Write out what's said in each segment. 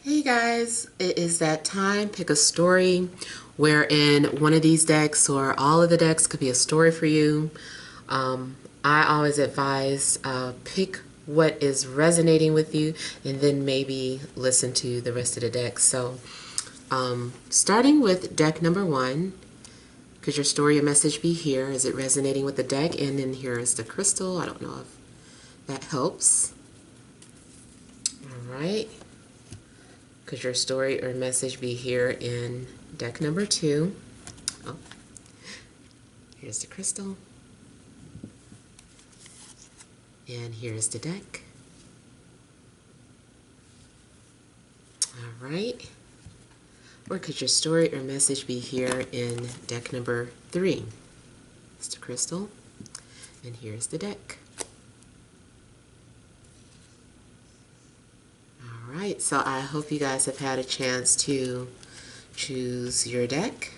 Hey guys, it is that time. Pick a story wherein one of these decks or all of the decks could be a story for you. I always advise pick what is resonating with you and then maybe listen to the rest of the decks. So starting with deck number 1, could your story or message be here? Is it resonating with the deck? And then here is the crystal. I don't know if that helps. All right. Could your story or message be here in deck number 2? Oh, here's the crystal. And here's the deck. All right. Or could your story or message be here in deck number 3? It's the crystal. And here's the deck. Alright, so I hope you guys have had a chance to choose your deck.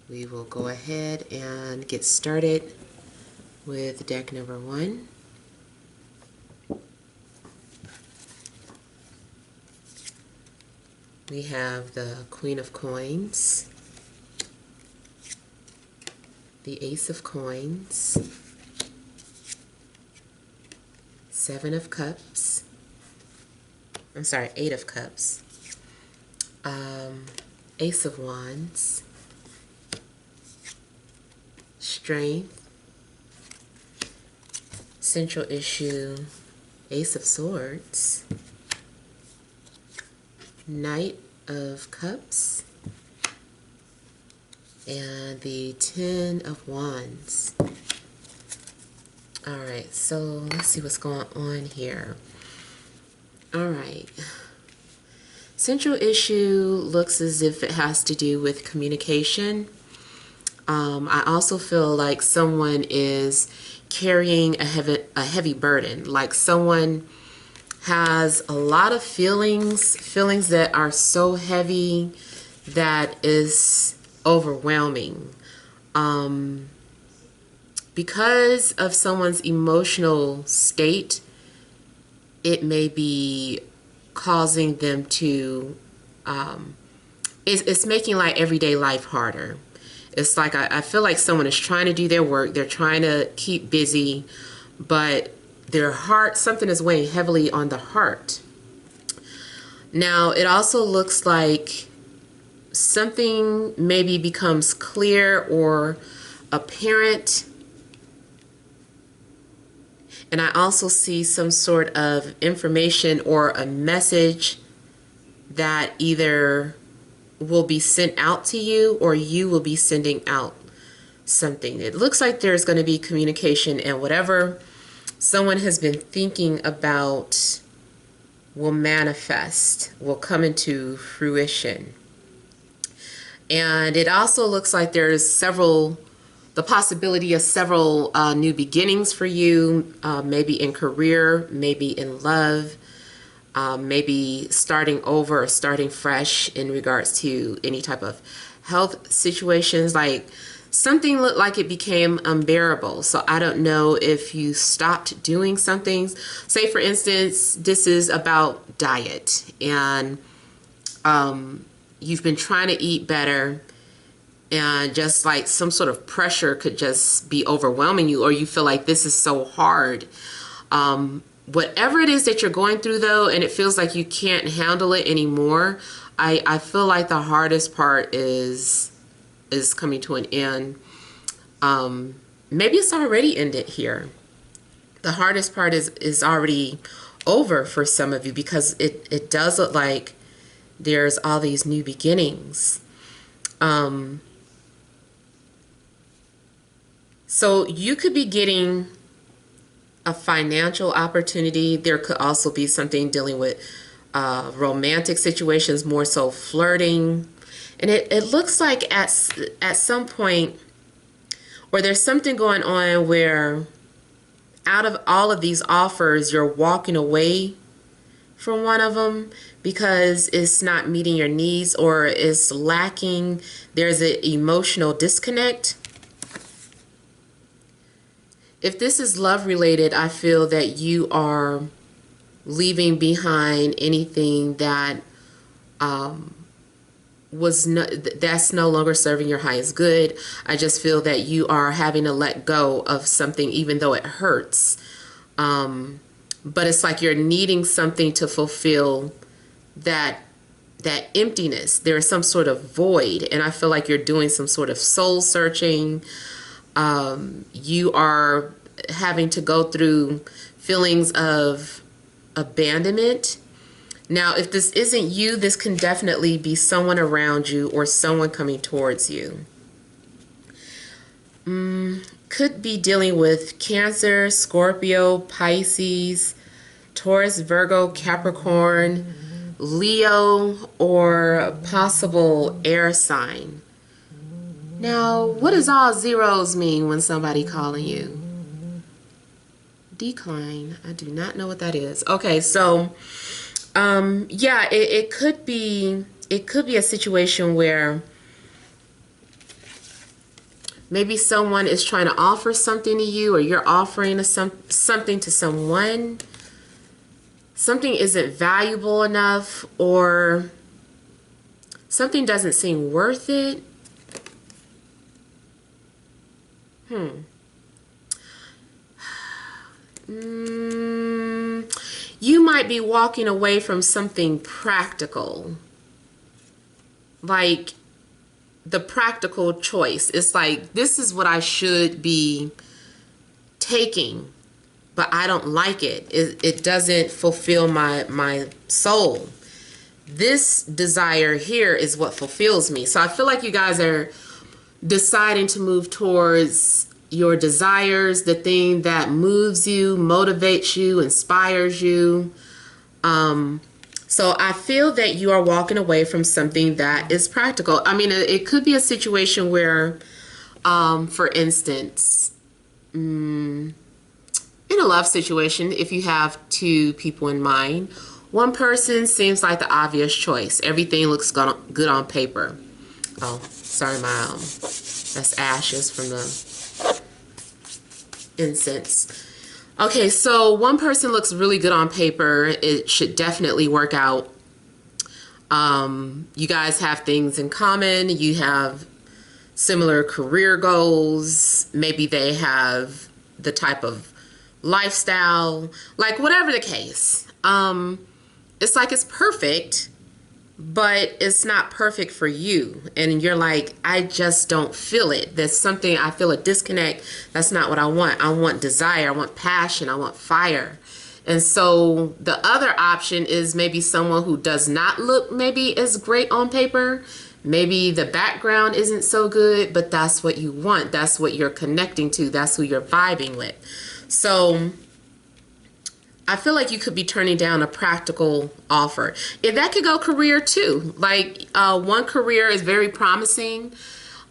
We will go ahead and get started with deck number 1. We have the Queen of Coins, the Ace of Coins, 7 of Cups, I'm sorry, 8 of Cups, Ace of Wands, Strength, Central Issue, Ace of Swords, Knight of Cups, and the 10 of Wands. Alright, so let's see what's going on here. Alright. Central issue looks as if it has to do with communication. I also feel like someone is carrying a heavy burden, like someone has a lot of feelings that are so heavy that is overwhelming. Because of someone's emotional state, it may be causing them to, it's making like everyday life harder. It's like I feel like someone is trying to do their work, they're trying to keep busy, but their heart, something is weighing heavily on the heart. Now, it also looks like something maybe becomes clear or apparent. And I also see some sort of information or a message that either will be sent out to you or you will be sending out something. It looks like there's going to be communication, and whatever someone has been thinking about will manifest, will come into fruition. And it also looks like there's the possibility of several new beginnings for you, maybe in career, maybe in love, maybe starting over or starting fresh in regards to any type of health situations. Like something looked like it became unbearable. So I don't know if you stopped doing some things. Say for instance, this is about diet, and you've been trying to eat better, and just like some sort of pressure could just be overwhelming you, or you feel like this is so hard. Whatever it is that you're going through though, and it feels like you can't handle it anymore, I feel like the hardest part is coming to an end. Maybe it's already ended here. The hardest part is already over for some of you, because it does look like there's all these new beginnings. So you could be getting a financial opportunity. There could also be something dealing with romantic situations, more so flirting. And it looks like at some point, or there's something going on where out of all of these offers, you're walking away from one of them because it's not meeting your needs or it's lacking. There's an emotional disconnect. If this is love related, I feel that you are leaving behind anything that that's no longer serving your highest good. I just feel that you are having to let go of something, even though it hurts. But it's like you're needing something to fulfill that emptiness. There is some sort of void, and I feel like you're doing some sort of soul searching. You are having to go through feelings of abandonment. Now, if this isn't you, this can definitely be someone around you or someone coming towards you. Could be dealing with Cancer, Scorpio, Pisces, Taurus, Virgo, Capricorn, Leo, or possible air sign. Now, what does all zeros mean when somebody calling you? Decline. I do not know what that is. Okay, so yeah, it could be a situation where maybe someone is trying to offer something to you, or you're offering something to someone. Something isn't valuable enough, or something doesn't seem worth it. You might be walking away from something practical, like the practical choice. It's like, this is what I should be taking, but I don't like it. It doesn't fulfill my soul. This desire here is what fulfills me. So I feel like you guys are deciding to move towards your desires, the thing that moves you, motivates you, inspires you. So I feel that you are walking away from something that is practical. I mean, it could be a situation where, for instance, in a love situation, if you have two people in mind, one person seems like the obvious choice. Everything looks good on paper. Oh, sorry, that's ashes from the incense. Okay, so one person looks really good on paper. It should definitely work out. You guys have things in common. You have similar career goals. Maybe they have the type of lifestyle, like whatever the case. It's like it's perfect, but it's not perfect for you. And you're like, I just don't feel it. There's something, I feel a disconnect. That's not what I want. I want desire. I want passion. I want fire. And so the other option is maybe someone who does not look maybe as great on paper. Maybe the background isn't so good, but that's what you want. That's what you're connecting to. That's who you're vibing with. So I feel like you could be turning down a practical offer. If that could go career too. Like one career is very promising,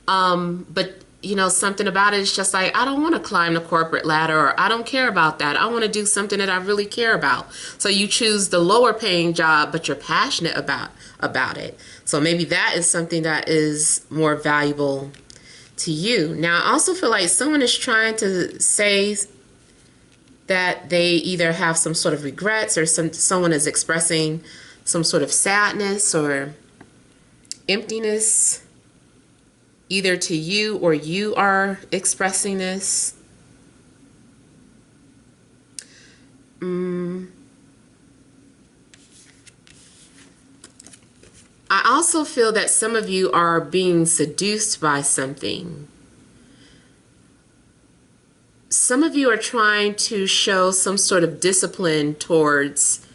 but you know, something about it is just like, I don't want to climb the corporate ladder, or I don't care about that. I want to do something that I really care about. So you choose the lower paying job, but you're passionate about it. So maybe that is something that is more valuable to you. Now, I also feel like someone is trying to say that they either have some sort of regrets, or someone is expressing some sort of sadness or emptiness, either to you or you are expressing this. I also feel that some of you are being seduced by something. Some of you are trying to show some sort of discipline towards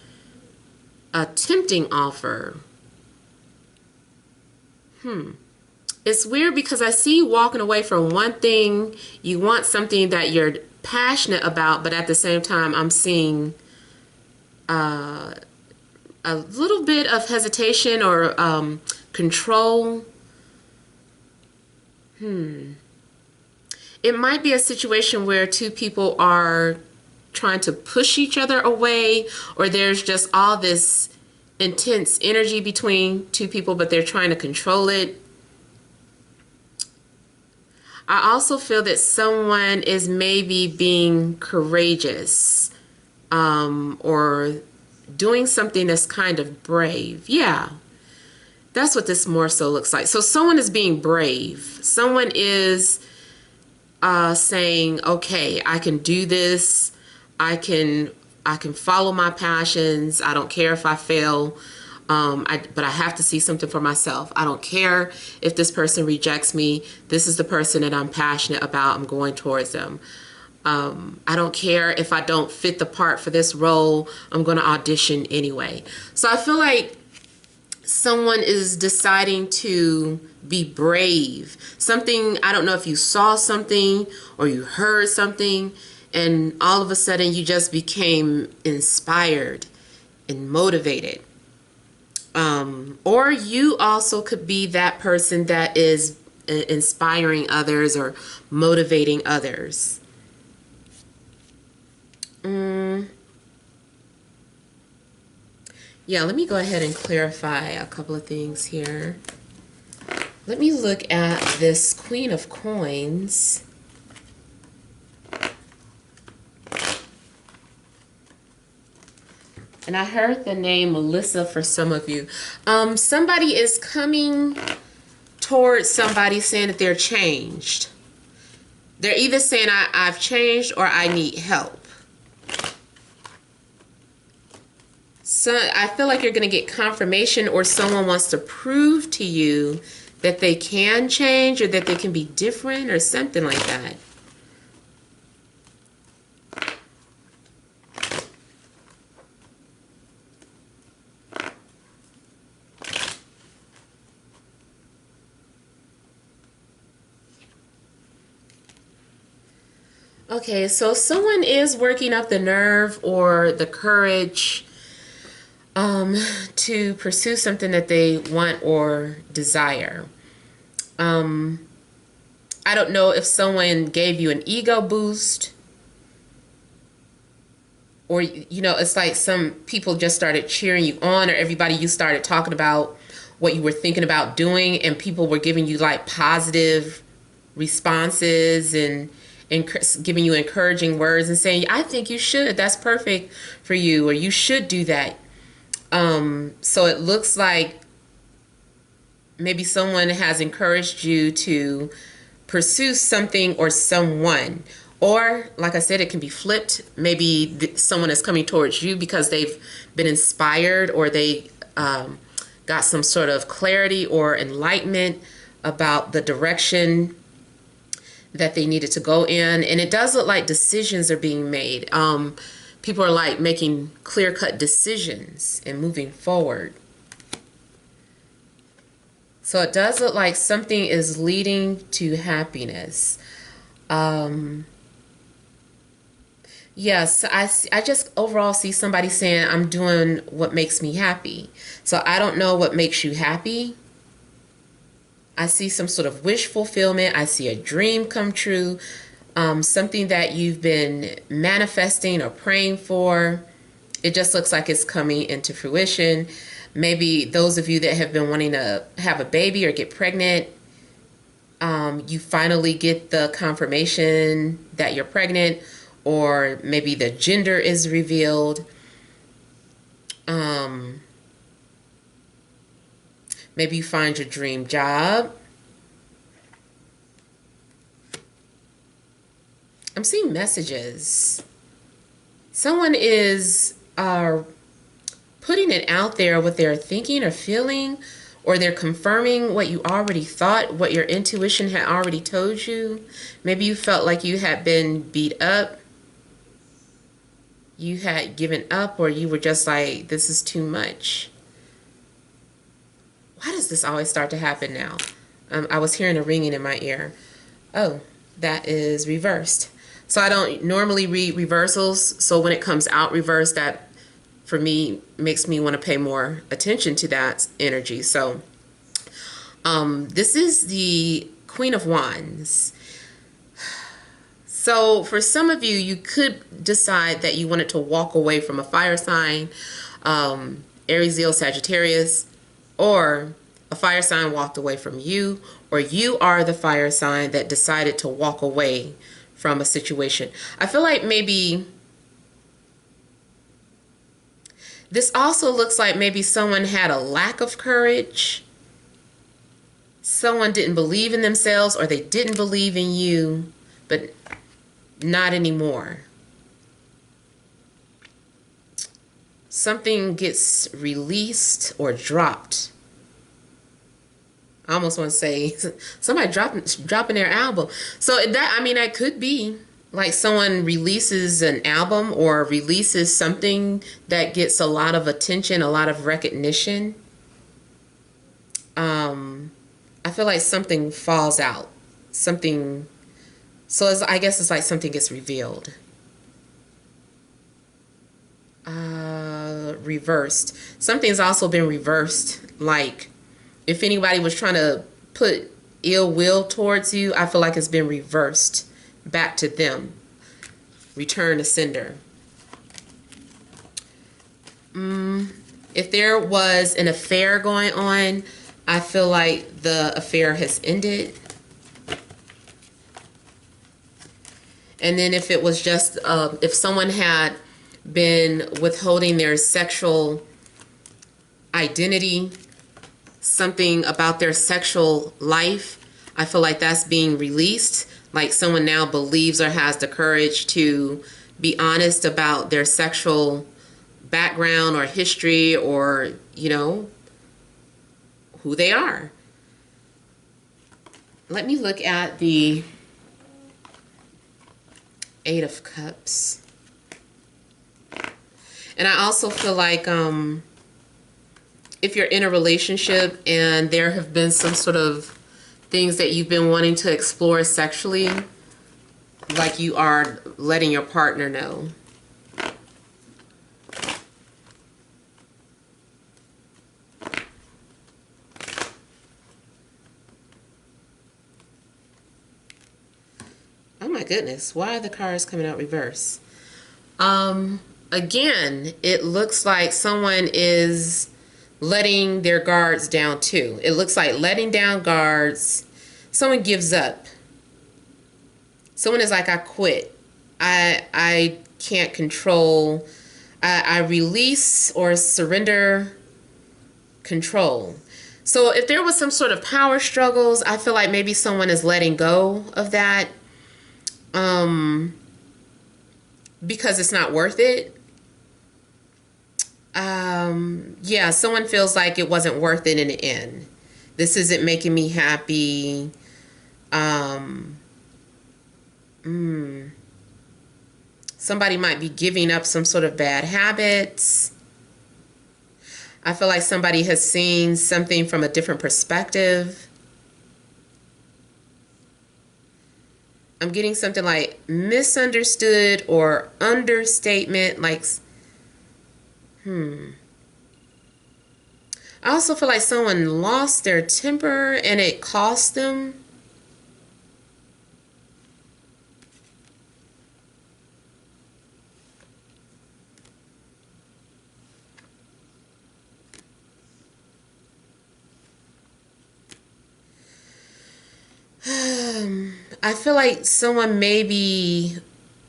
a tempting offer. It's weird because I see you walking away from one thing. You want something that you're passionate about, but at the same time, I'm seeing a little bit of hesitation or control. It might be a situation where two people are trying to push each other away, or there's just all this intense energy between two people, but they're trying to control it. I also feel that someone is maybe being courageous, or doing something that's kind of brave. Yeah, that's what this more so looks like. So someone is being brave. Someone is saying, okay, I can do this. I can follow my passions. I don't care if I fail. But I have to see something for myself. I don't care if this person rejects me. This is the person that I'm passionate about. I'm going towards them. I don't care if I don't fit the part for this role. I'm going to audition anyway. So I feel like someone is deciding to be brave. Something, I don't know if you saw something or you heard something, and all of a sudden you just became inspired and motivated. Or you also could be that person that is inspiring others or motivating others. Yeah, let me go ahead and clarify a couple of things here. Let me look at this Queen of Coins. And I heard the name Melissa for some of you. Somebody is coming towards somebody saying that they're changed. They're either saying I've changed or I need help. So I feel like you're going to get confirmation, or someone wants to prove to you that they can change or that they can be different or something like that. Okay, so someone is working up the nerve or the courage to pursue something that they want or desire. I don't know if someone gave you an ego boost, or, you know, it's like some people just started cheering you on, or everybody, you started talking about what you were thinking about doing, and people were giving you like positive responses and giving you encouraging words and saying, I think you should, that's perfect for you, or you should do that. So it looks like maybe someone has encouraged you to pursue something or someone. Or, like I said, it can be flipped. Maybe someone is coming towards you because they've been inspired, or they got some sort of clarity or enlightenment about the direction that they needed to go in. And it does look like decisions are being made. People are like making clear-cut decisions and moving forward. So it does look like something is leading to happiness. Yes, I just overall see somebody saying, I'm doing what makes me happy. So I don't know what makes you happy. I see some sort of wish fulfillment. I see a dream come true. Something that you've been manifesting or praying for. It just looks like it's coming into fruition. Maybe those of you that have been wanting to have a baby or get pregnant, you finally get the confirmation that you're pregnant, or maybe the gender is revealed. Maybe you find your dream job. I'm seeing messages. Someone is putting it out there, what they're thinking or feeling, or they're confirming what you already thought, what your intuition had already told you. Maybe you felt like you had been beat up, you had given up, or you were just like, this is too much. Why does this always start to happen now? I was hearing a ringing in my ear. Oh, that is reversed. So I don't normally read reversals. So when it comes out reversed, that for me makes me want to pay more attention to that energy. So this is the Queen of Wands. So for some of you, you could decide that you wanted to walk away from a fire sign, Aries, Leo, Sagittarius, or a fire sign walked away from you, or you are the fire sign that decided to walk away from a situation. I feel like maybe This also looks like maybe someone had a lack of courage. Someone didn't believe in themselves, or they didn't believe in you, but not anymore. Something gets released or dropped. I almost want to say somebody dropping their album. So that, I mean, that could be like someone releases an album or releases something that gets a lot of attention, a lot of recognition. I feel like something falls out. Something, so I guess it's like something gets revealed. Reversed. Something's also been reversed. Like if anybody was trying to put ill will towards you, I feel like it's been reversed back to them. Return to sender. If there was an affair going on, I feel like the affair has ended. And then if it was just, if someone had been withholding their sexual identity, something about their sexual life, I feel like that's being released. Like someone now believes or has the courage to be honest about their sexual background or history, or, you know, who they are. Let me look at the Eight of Cups. And I also feel like if you're in a relationship and there have been some sort of things that you've been wanting to explore sexually, like you are letting your partner know. Oh my goodness, why are the cards coming out reverse? Again, it looks like someone is letting their guards down too. It looks like letting down guards. Someone gives up. Someone is like, I quit. I can't control. I release or surrender control. So if there was some sort of power struggles, I feel like maybe someone is letting go of that. Because it's not worth it. Yeah, someone feels like it wasn't worth it in the end. This isn't making me happy. Somebody might be giving up some sort of bad habits. I feel like somebody has seen something from a different perspective. I'm getting something like misunderstood or understatement, like, I also feel like someone lost their temper and it cost them. I feel like someone may be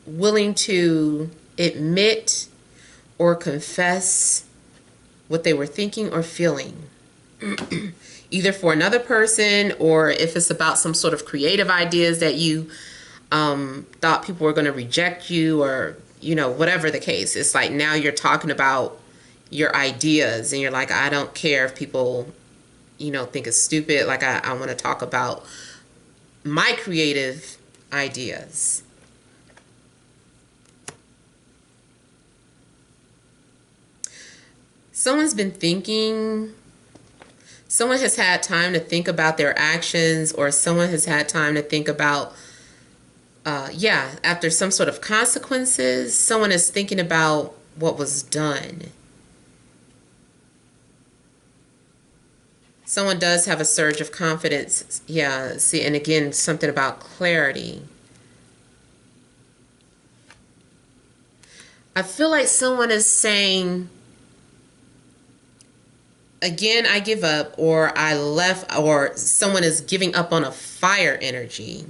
willing to admit or confess what they were thinking or feeling, either for another person, or if it's about some sort of creative ideas that you thought people were going to reject you, or, you know, whatever the case. It's like now you're talking about your ideas and you're like, I don't care if people, you know, think it's stupid. Like I want to talk about my creative ideas. Someone's been thinking, someone has had time to think about their actions, or someone has had time to think about, after some sort of consequences, someone is thinking about what was done. Someone does have a surge of confidence. Yeah, see, and again, something about clarity. I feel like someone is saying, again, I give up, or I left, or someone is giving up on a fire energy.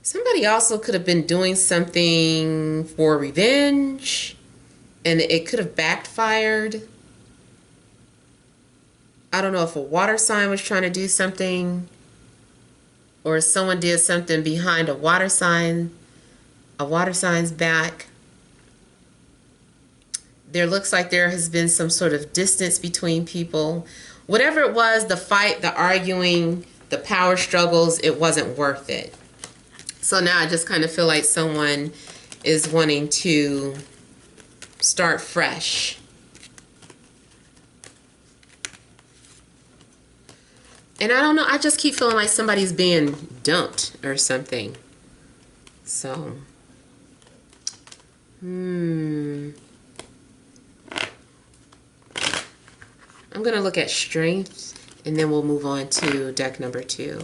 Somebody also could have been doing something for revenge, and it could have backfired. I don't know if a water sign was trying to do something, or someone did something behind a water sign's back. There looks like there has been some sort of distance between people. Whatever it was, the fight, the arguing, the power struggles, it wasn't worth it. So now I just kind of feel like someone is wanting to start fresh. And I don't know, I just keep feeling like somebody's being dumped or something. So, I'm going to look at strength, and then we'll move on to deck number 2.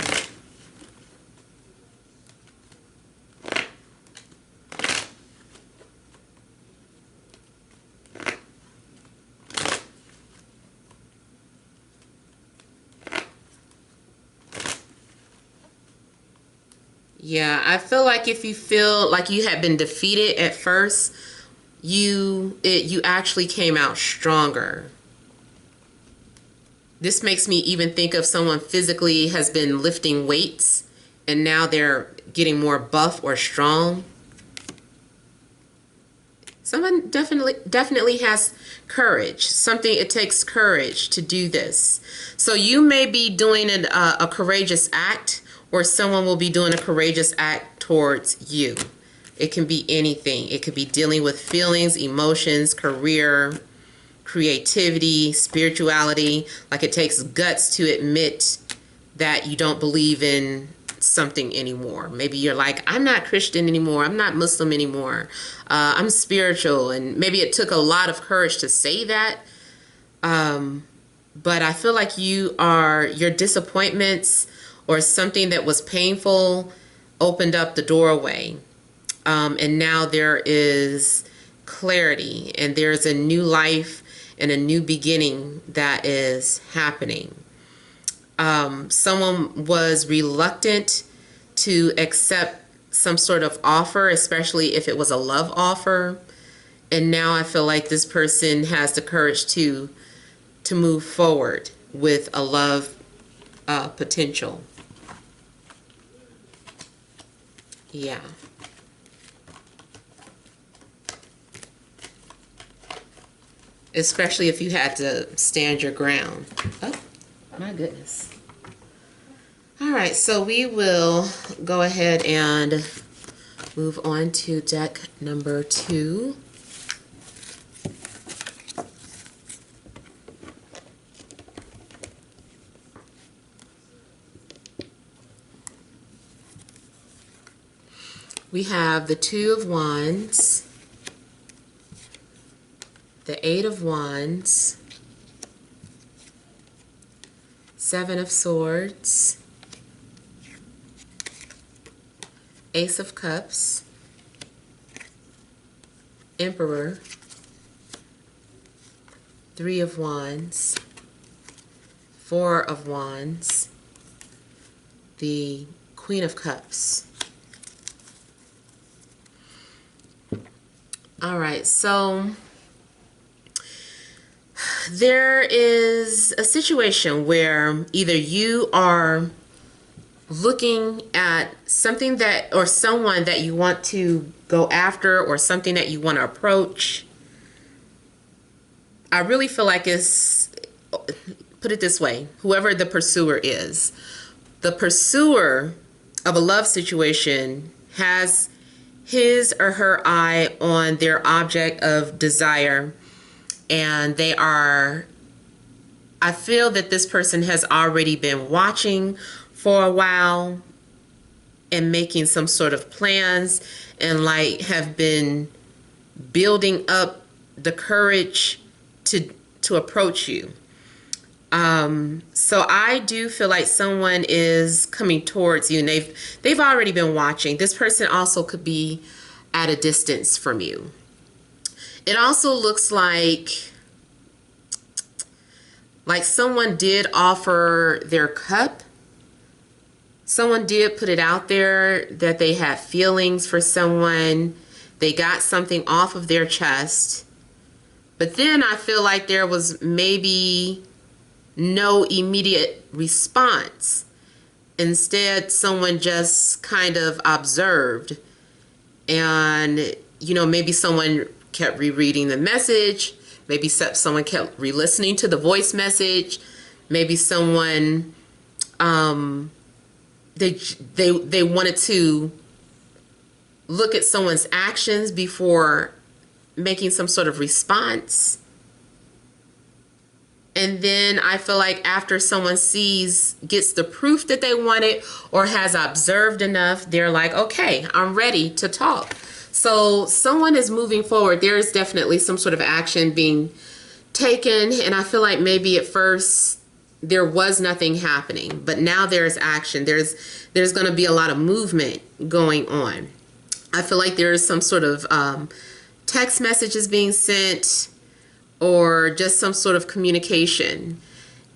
Yeah, I feel like if you feel like you had been defeated at first, you actually came out stronger. This makes me even think of someone physically has been lifting weights and now they're getting more buff or strong. Someone definitely has courage. It takes courage to do this. So you may be doing a courageous act, or someone will be doing a courageous act towards you. It can be anything. It could be dealing with feelings, emotions, career, creativity, spirituality. Like, it takes guts to admit that you don't believe in something anymore. Maybe you're like, I'm not Christian anymore. I'm not Muslim anymore. I'm spiritual. And maybe it took a lot of courage to say that. But I feel like your disappointments or something that was painful opened up the doorway. And now there is clarity, and there's a new life and a new beginning that is happening. Someone was reluctant to accept some sort of offer, especially if it was a love offer. And now I feel like this person has the courage to move forward with a love potential. Yeah. Especially if you had to stand your ground. Oh, my goodness. All right, so we will go ahead and move on to deck number 2. We have the 2 of Wands, the 8 of Wands, 7 of Swords, Ace of Cups, Emperor, 3 of Wands, 4 of Wands, the Queen of Cups. All right, so there is a situation where either you are looking at something that, or someone that you want to go after, or something that you want to approach. I really feel like it's, put it this way, whoever the pursuer is, the pursuer of a love situation has his or her eye on their object of desire, and I feel that this person has already been watching for a while and making some sort of plans, and like have been building up the courage to approach you. So I do feel like someone is coming towards you, and they've already been watching. This person also could be at a distance from you. It also looks like Like someone did offer their cup. Someone did put it out there that they had feelings for someone. They got something off of their chest. But then I feel like there was maybe no immediate response. Instead, someone just kind of observed. And, maybe someone kept rereading the message. Maybe someone kept re-listening to the voice message. Maybe someone, they wanted to look at someone's actions before making some sort of response. And then I feel like after someone gets the proof that they wanted or has observed enough, they're like, okay, I'm ready to talk. So someone is moving forward. There is definitely some sort of action being taken. And I feel like maybe at first there was nothing happening, but now there's action. There's going to be a lot of movement going on. I feel like there is some sort of text messages being sent, or just some sort of communication.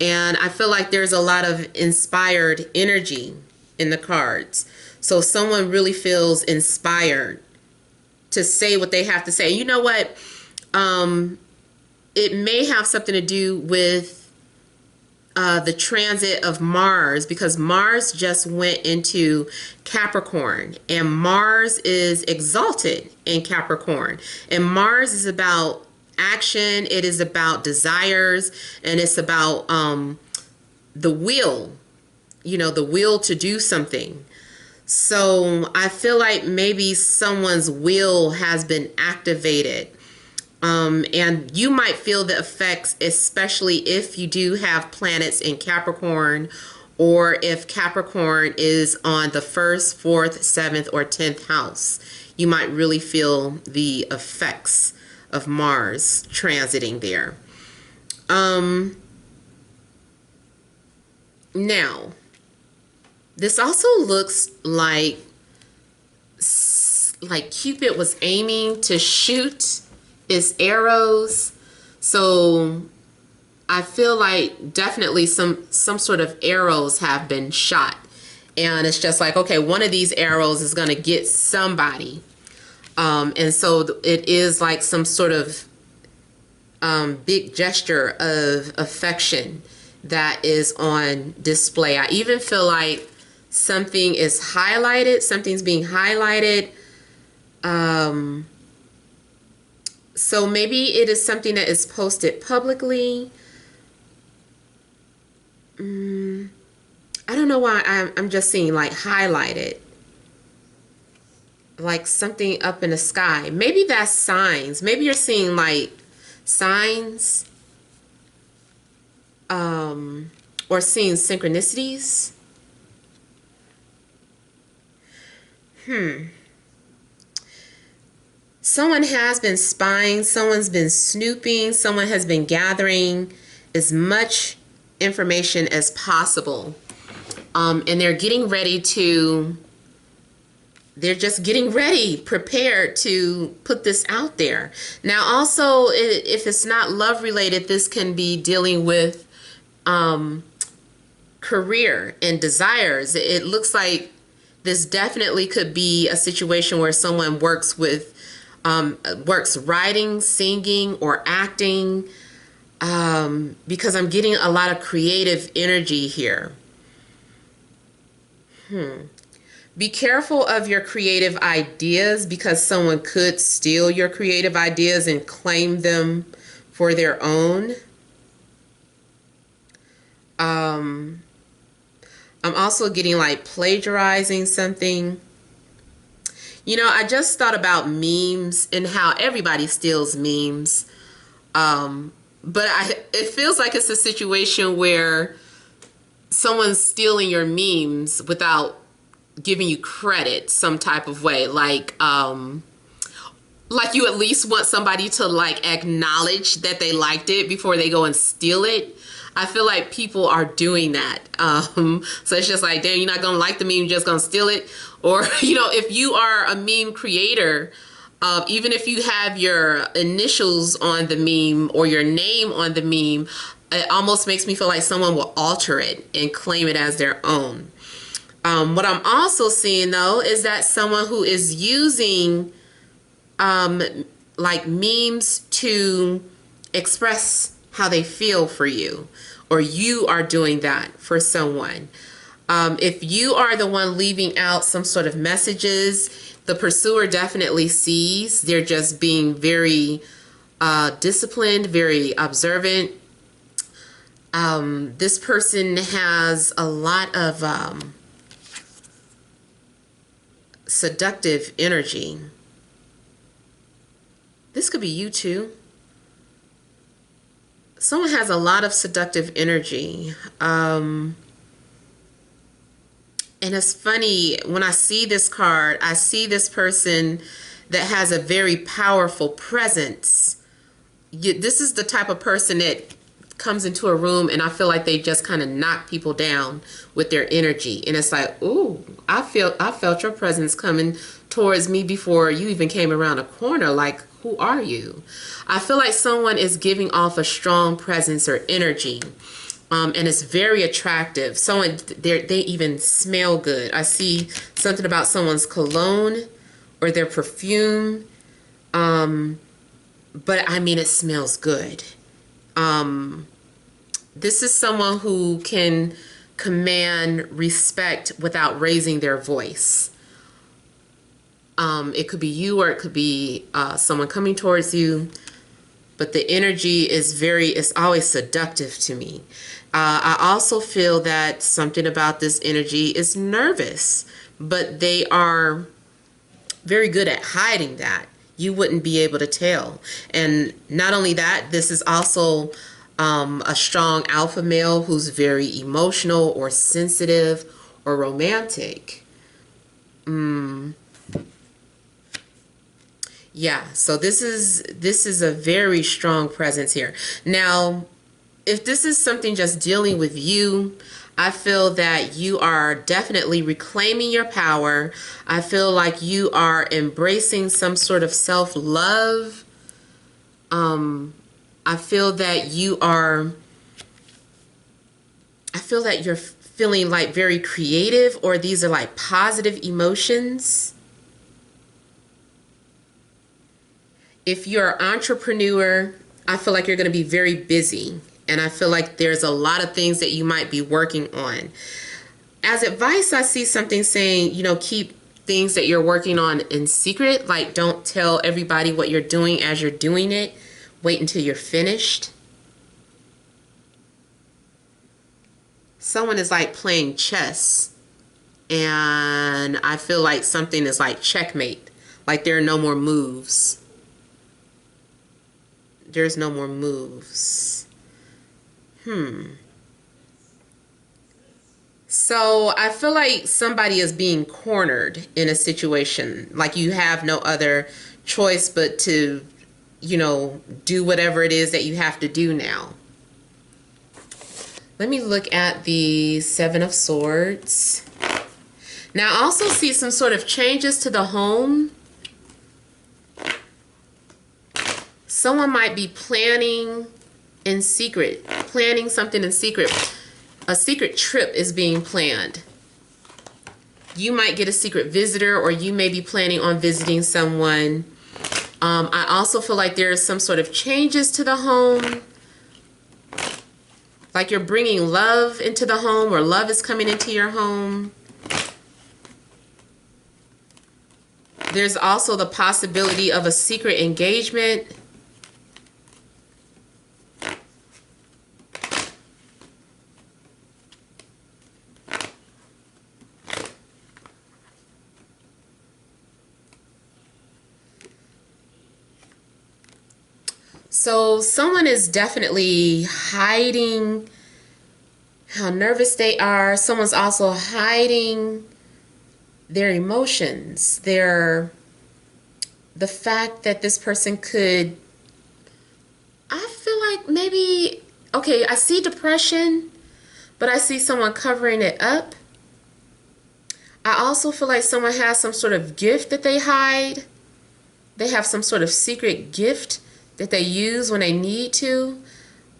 And I feel like there's a lot of inspired energy in the cards. So someone really feels inspired to say what they have to say. You know what? It may have something to do with the transit of Mars, because Mars just went into Capricorn, and Mars is exalted in Capricorn. And Mars is about action, it is about desires, and it's about the will, the will to do something. So I feel like maybe someone's will has been activated. And you might feel the effects, especially if you do have planets in Capricorn, or if Capricorn is on the 1st, 4th, 7th, or 10th house. You might really feel the effects of Mars transiting there. Now, this also looks like Cupid was aiming to shoot his arrows. So I feel like definitely some sort of arrows have been shot. And it's just like, okay, one of these arrows is going to get somebody. And so it is like some sort of big gesture of affection that is on display. I even feel like something is highlighted. Something's being highlighted. So maybe it is something that is posted publicly. I don't know why I'm just seeing like highlighted. Like something up in the sky. Maybe that's signs. Maybe you're seeing like signs. Or seeing synchronicities. Someone has been spying. Someone's been snooping. Someone has been gathering as much information as possible. And they're getting ready to... They're just getting ready, prepared to put this out there. Now, also, if it's not love related, this can be dealing with career and desires. It looks like this definitely could be a situation where someone works with, works writing, singing, or acting, because I'm getting a lot of creative energy here. Be careful of your creative ideas, because someone could steal your creative ideas and claim them for their own. I'm also getting like plagiarizing something. I just thought about memes and how everybody steals memes. But it feels like it's a situation where someone's stealing your memes without giving you credit some type of way. Like you at least want somebody to like acknowledge that they liked it before they go and steal it. I feel like people are doing that. So it's just like, damn, you're not going to like the meme, you're just going to steal it. Or, if you are a meme creator, even if you have your initials on the meme or your name on the meme, it almost makes me feel like someone will alter it and claim it as their own. What I'm also seeing though is that someone who is using like memes to express how they feel for you, or you are doing that for someone. If you are the one leaving out some sort of messages, the pursuer definitely sees. They're just being very disciplined, very observant. This person has a lot of seductive energy. This could be you too. Someone has a lot of seductive energy. And it's funny, when I see this card, I see this person that has a very powerful presence. This is the type of person that comes into a room and I feel like they just kind of knock people down with their energy. And it's like, ooh, I felt your presence coming towards me before you even came around a corner. Like, who are you? I feel like someone is giving off a strong presence or energy. And it's very attractive. Someone, they even smell good. I see something about someone's cologne or their perfume. But I mean, it smells good. This is someone who can command respect without raising their voice. It could be you, or it could be someone coming towards you. But the energy is it's always seductive to me. I also feel that something about this energy is nervous, but they are very good at hiding that. You wouldn't be able to tell. And not only that, this is also a strong alpha male who's very emotional or sensitive or romantic. Yeah, so this is a very strong presence here. Now, if this is something just dealing with you, I feel that you are definitely reclaiming your power. I feel like you are embracing some sort of self-love. I feel that you're feeling like very creative, or these are like positive emotions. If you're an entrepreneur, I feel like you're going to be very busy. And I feel like there's a lot of things that you might be working on. As advice, I see something saying, keep things that you're working on in secret. Like, don't tell everybody what you're doing as you're doing it. Wait until you're finished. Someone is like playing chess. And I feel like something is like checkmate. Like there are no more moves. There's no more moves. So I feel like somebody is being cornered in a situation. Like you have no other choice but to, do whatever it is that you have to do now. Let me look at the Seven of Swords. Now I also see some sort of changes to the home. Someone might be planning in secret, planning something in secret. A secret trip is being planned. You might get a secret visitor, or you may be planning on visiting someone. I also feel like there's some sort of changes to the home. Like you're bringing love into the home, or love is coming into your home. There's also the possibility of a secret engagement. So someone is definitely hiding how nervous they are. Someone's also hiding their emotions. The fact that this person could, I feel like maybe, okay, I see depression, but I see someone covering it up. I also feel like someone has some sort of gift that they hide. They have some sort of secret gift that they use when they need to.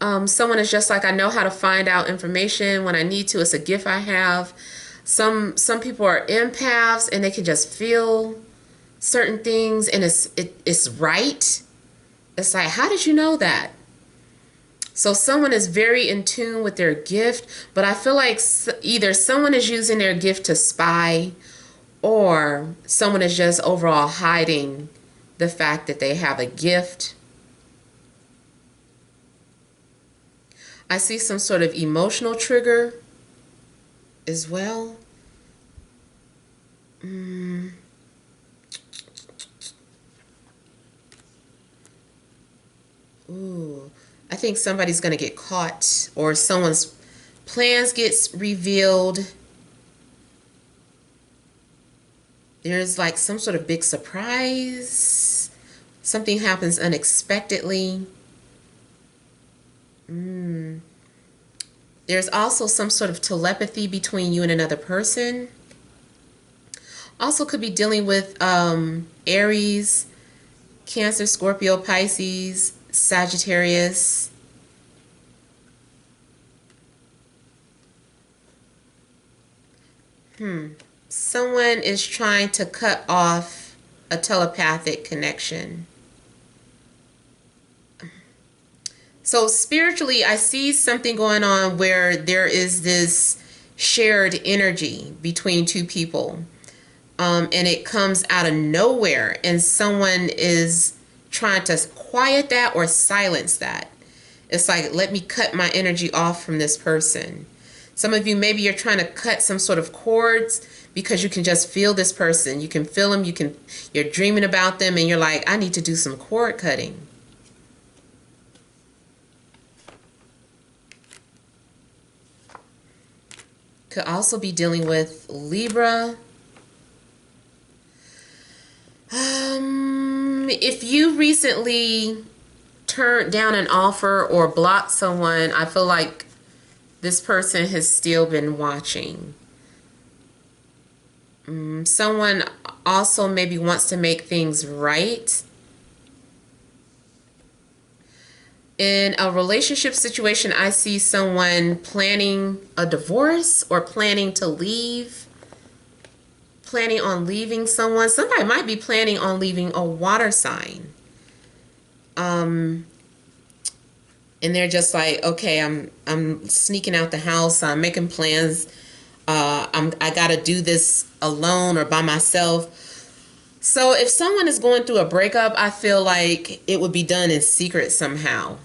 Someone is just like, I know how to find out information when I need to. It's a gift I have. Some people are empaths and they can just feel certain things, and it's right. It's like, how did you know that? So someone is very in tune with their gift, but I feel like either someone is using their gift to spy, or someone is just overall hiding the fact that they have a gift. I see some sort of emotional trigger as well. Ooh, I think somebody's going to get caught, or someone's plans gets revealed. There's like some sort of big surprise. Something happens unexpectedly. There's also some sort of telepathy between you and another person. Also could be dealing with Aries, Cancer, Scorpio, Pisces, Sagittarius. Someone is trying to cut off a telepathic connection. So spiritually, I see something going on where there is this shared energy between two people. And it comes out of nowhere, and someone is trying to quiet that or silence that. It's like, let me cut my energy off from this person. Some of you, maybe you're trying to cut some sort of cords because you can just feel this person. You can feel them. You're dreaming about them, and you're like, I need to do some cord cutting. Could also be dealing with Libra. If you recently turned down an offer or blocked someone, I feel like this person has still been watching. Someone also maybe wants to make things right. In a relationship situation, I see someone planning a divorce or planning to leave. Planning on leaving someone. Somebody might be planning on leaving a water sign. And they're just like, okay, I'm sneaking out the house. I'm making plans. I gotta do this alone or by myself. So if someone is going through a breakup, I feel like it would be done in secret somehow.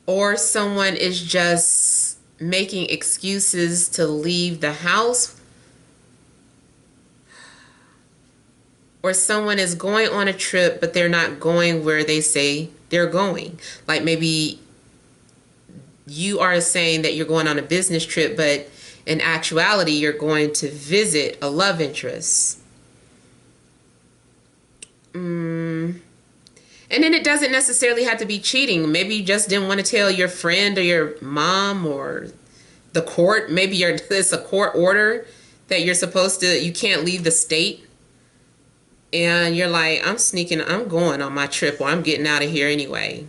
Or someone is just making excuses to leave the house. Or someone is going on a trip, but they're not going where they say they're going. Like maybe you are saying that you're going on a business trip, but in actuality, you're going to visit a love interest. And then it doesn't necessarily have to be cheating. Maybe you just didn't want to tell your friend or your mom or the court. Maybe it's a court order that you're supposed to, you can't leave the state. And you're like, I'm going on my trip, or I'm getting out of here anyway.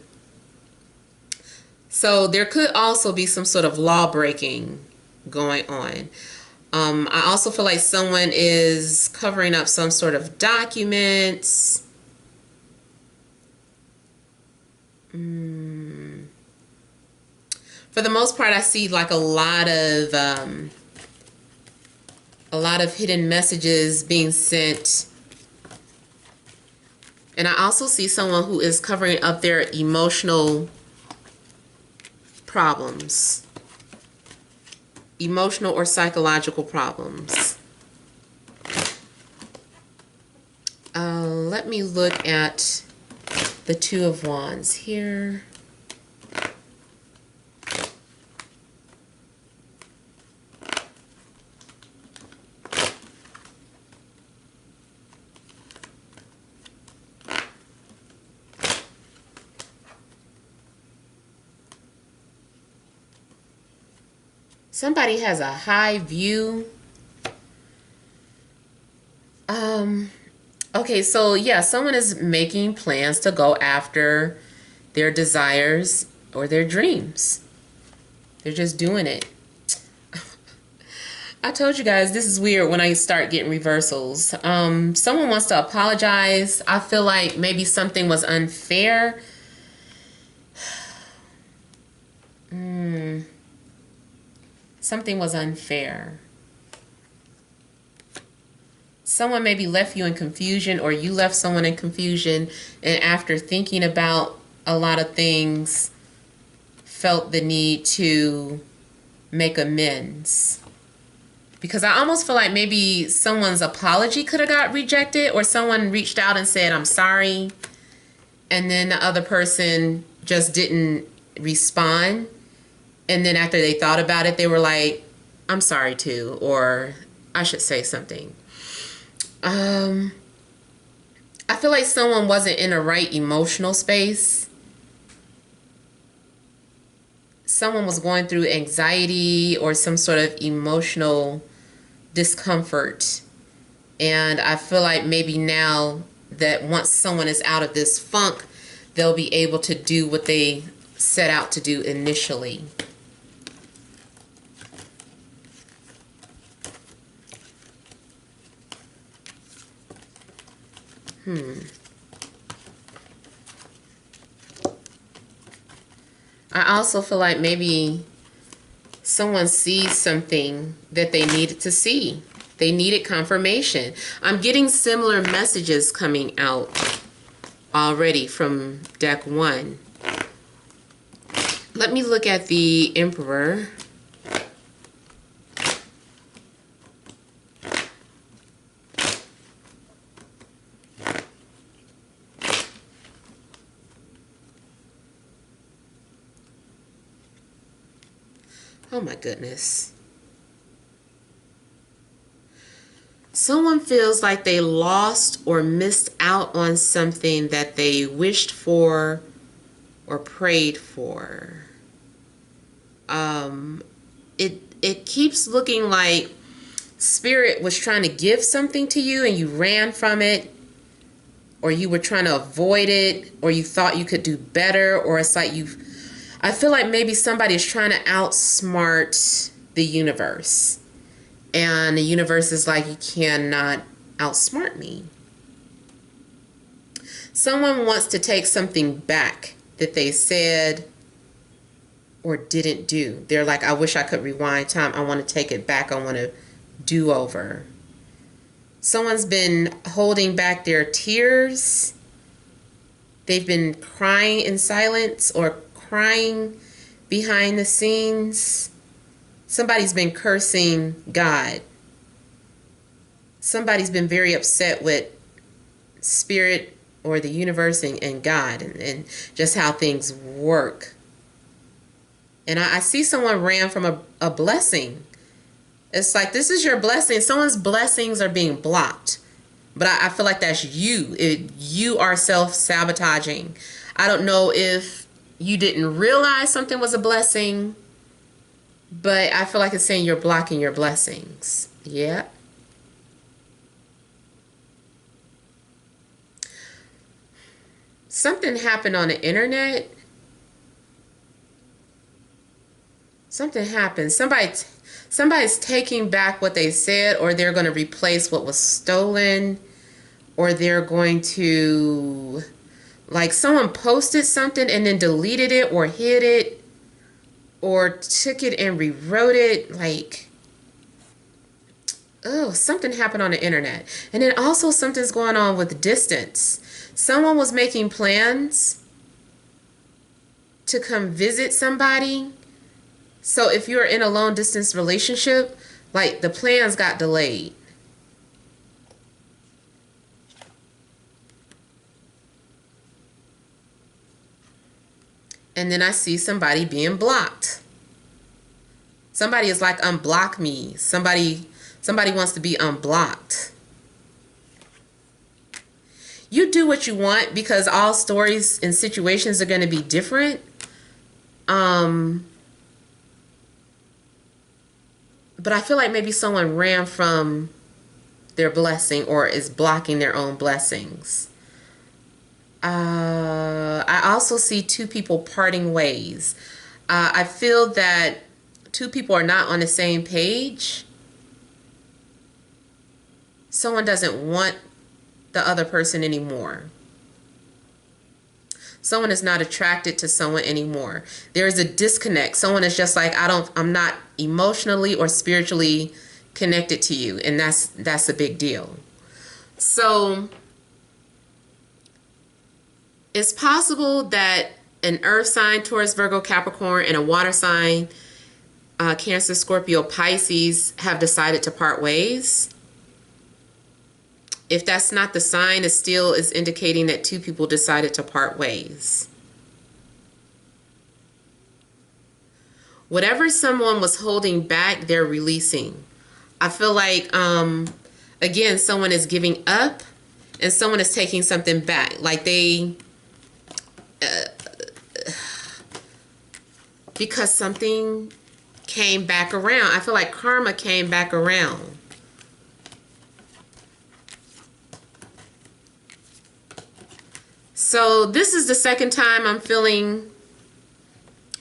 So there could also be some sort of law breaking going on. I also feel like someone is covering up some sort of documents. For the most part, I see like a lot of hidden messages being sent. And I also see someone who is covering up their emotional problems. Emotional or psychological problems. Let me look at the Two of Wands here. Somebody has a high view. Okay, so yeah, someone is making plans to go after their desires or their dreams. They're just doing it. I told you guys this is weird when I start getting reversals. Someone wants to apologize. I feel like maybe something was unfair. Something was unfair. Someone maybe left you in confusion, or you left someone in confusion, and after thinking about a lot of things, felt the need to make amends. Because I almost feel like maybe someone's apology could have got rejected, or someone reached out and said, I'm sorry, and then the other person just didn't respond. And then after they thought about it, they were like, I'm sorry too, or I should say something. I feel like someone wasn't in a right emotional space. Someone was going through anxiety or some sort of emotional discomfort. And I feel like maybe now that once someone is out of this funk, they'll be able to do what they set out to do initially. I also feel like maybe someone sees something that they needed to see. They needed confirmation. I'm getting similar messages coming out already from deck 1. Let me look at the Emperor. Oh my goodness. Someone feels like they lost or missed out on something that they wished for or prayed for. It keeps looking like Spirit was trying to give something to you and you ran from it, or you were trying to avoid it, or you thought you could do better, or it's like I feel like maybe somebody is trying to outsmart the universe. And the universe is like, you cannot outsmart me. Someone wants to take something back that they said or didn't do. They're like, I wish I could rewind time. I want to take it back. I want to do over. Someone's been holding back their tears. They've been crying in silence or crying behind the scenes. Somebody's been cursing God. Somebody's been very upset with Spirit or the universe and God and just how things work. And I see someone ran from a blessing. It's like, this is your blessing. Someone's blessings are being blocked. But I feel like that's you. You are self-sabotaging. I don't know if you didn't realize something was a blessing, but I feel like it's saying you're blocking your blessings. Yeah. Something happened on the internet. Something happened. Somebody's taking back what they said, or they're going to replace what was stolen, or they're going to, like, someone posted something and then deleted it or hid it or took it and rewrote it. Like, oh, something happened on the internet. And then also something's going on with distance. Someone was making plans to come visit somebody. So if you're in a long distance relationship, like, the plans got delayed. And then I see somebody being blocked. Somebody is like, unblock me. Somebody wants to be unblocked. You do what you want, because all stories and situations are going to be different. But I feel like maybe someone ran from their blessing or is blocking their own blessings. I also see two people parting ways. I feel that two people are not on the same page. Someone doesn't want the other person anymore. Someone is not attracted to someone anymore. There is a disconnect. Someone is just like, I'm not emotionally or spiritually connected to you. And that's a big deal. So it's possible that an earth sign, Taurus, Virgo, Capricorn, and a water sign, Cancer, Scorpio, Pisces, have decided to part ways. If that's not the sign, it still is indicating that two people decided to part ways. Whatever someone was holding back, they're releasing. I feel like, again, someone is giving up and someone is taking something back. Like they, because something came back around. I feel like karma came back around. So this is the second time I'm feeling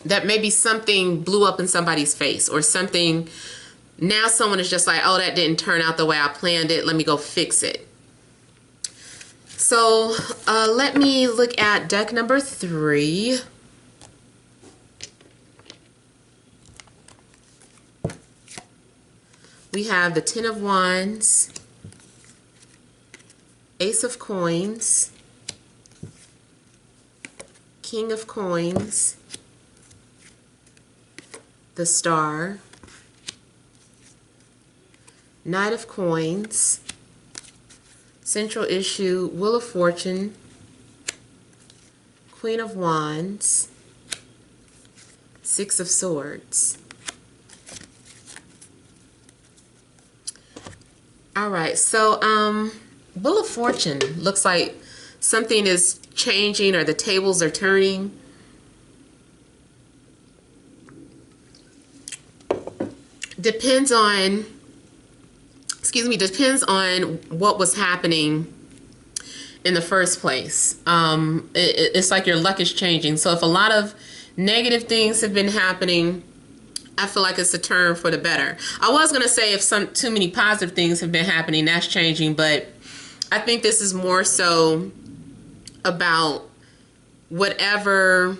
that maybe something blew up in somebody's face or something. Now someone is just like, oh, that didn't turn out the way I planned it. Let me go fix it. So let me look at deck number 3. We have the Ten of Wands, Ace of Coins, King of Coins, the Star, Knight of Coins, Central Issue, Wheel of Fortune, Queen of Wands, Six of Swords. All right, so Wheel of Fortune looks like something is changing or the tables are turning. Depends on what was happening in the first place. It's like your luck is changing. So if a lot of negative things have been happening, I feel like it's a turn for the better. I was going to say if too many positive things have been happening, that's changing, but I think this is more so about whatever,